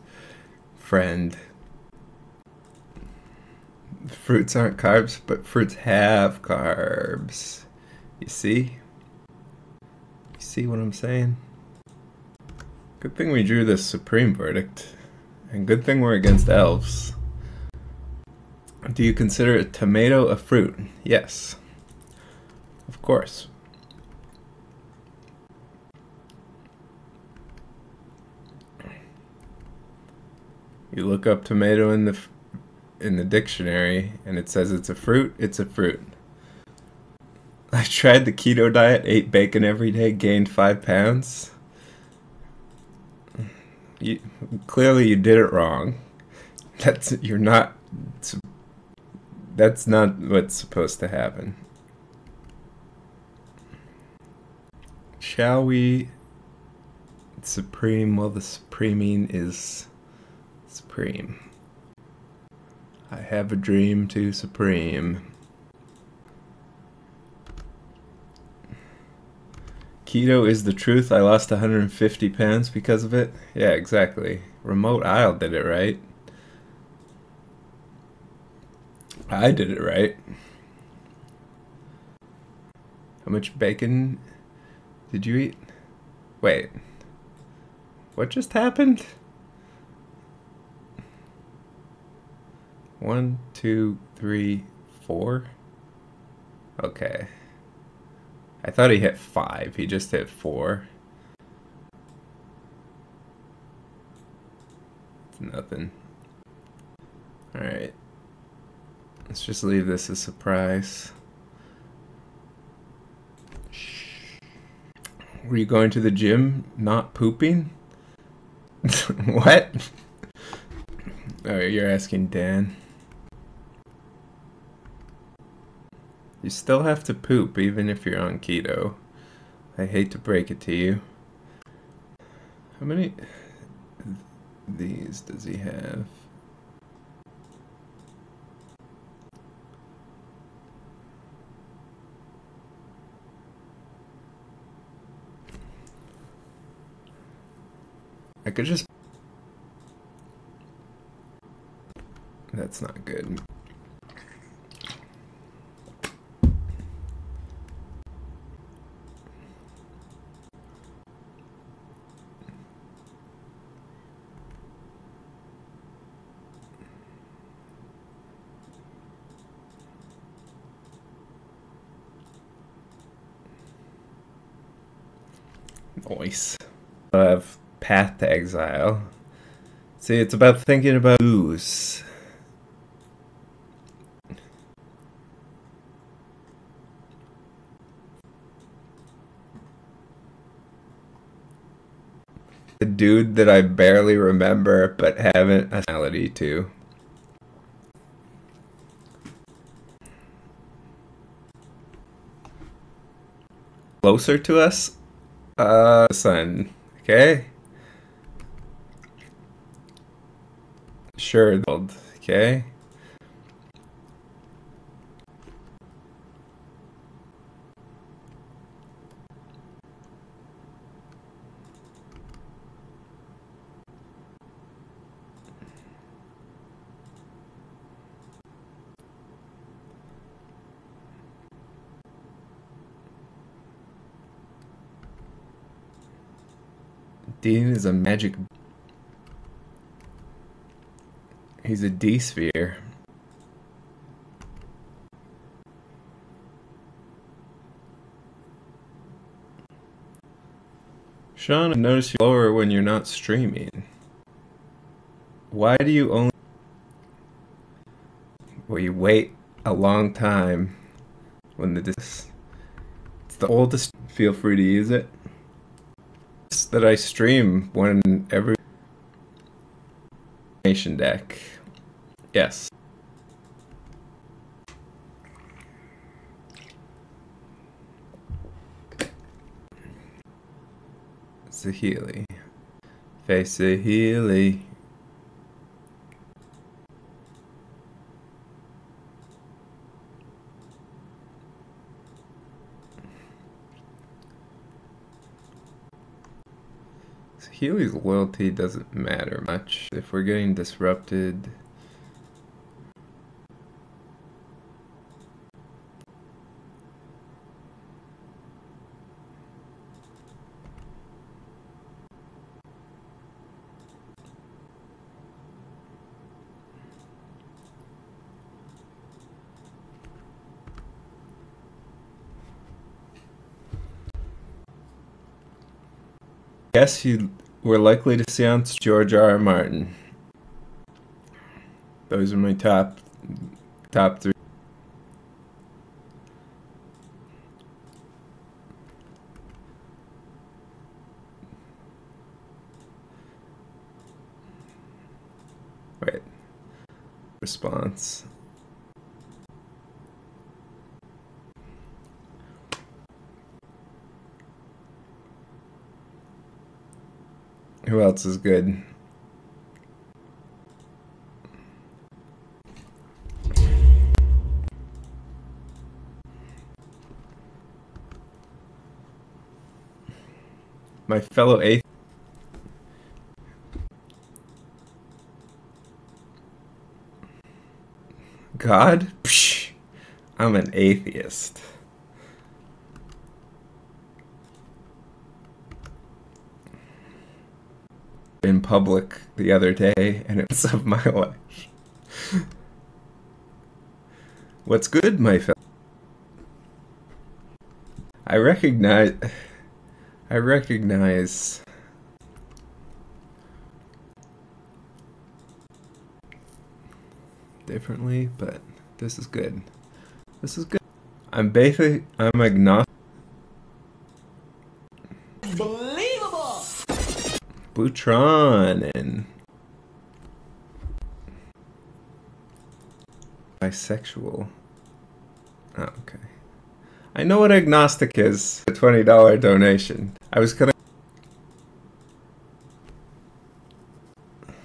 friend. Fruits aren't carbs, but fruits have carbs. You see? You see what I'm saying? Good thing we drew this supreme verdict. And good thing we're against elves. Do you consider a tomato a fruit? Yes. Of course. You look up tomato in the dictionary and it says it's a fruit, it's a fruit. I tried the keto diet, ate bacon every day, gained 5 pounds. Clearly you did it wrong. That's not what's supposed to happen. Shall we supreme? Well, the supreming is supreme. I have a dream to supreme. Keto is the truth. I lost 150 pounds because of it. Yeah, exactly. Remote Isle did it right. I did it right. How much bacon did you eat? Wait. What just happened? 1, 2, 3, 4? Okay. I thought he hit 5. He just hit 4. It's nothing. Alright. Let's just leave this a surprise. Were you going to the gym not pooping? What? Oh, you're asking Dan. You still have to poop even if you're on keto. I hate to break it to you. How many of these does he have? I could just... That's not good. Nice. I have Path to Exile. See, it's about thinking about booze. The dude that I barely remember but haven't a personality to. Closer to us? Son. Okay? Sure, okay? Dean is a magic... He's a D-sphere. Sean, I notice you're lower when you're not streaming. Why do you only... Well, you wait a long time when it's the oldest. Feel free to use it. That I stream when every nation deck. Yes. Saheeli. Face Saheeli. Saheeli's loyalty doesn't matter much if we're getting disrupted. Guess you were likely to see on George R. R. Martin. Those are my top three. Wait. Response. Who else is good? My fellow atheist. God? Psh, I'm an atheist. In public the other day, and it saved my life. What's good, my fellow? I recognize differently, but this is good. This is good. I'm agnostic. Butron and bisexual. Oh, okay. I know what agnostic is. A $20 donation. I was gonna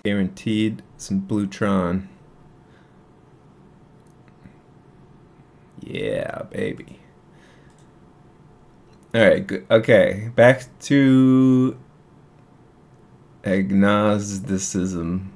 guaranteed some Butron. Yeah, baby. All right, good. Okay, back to agnosticism.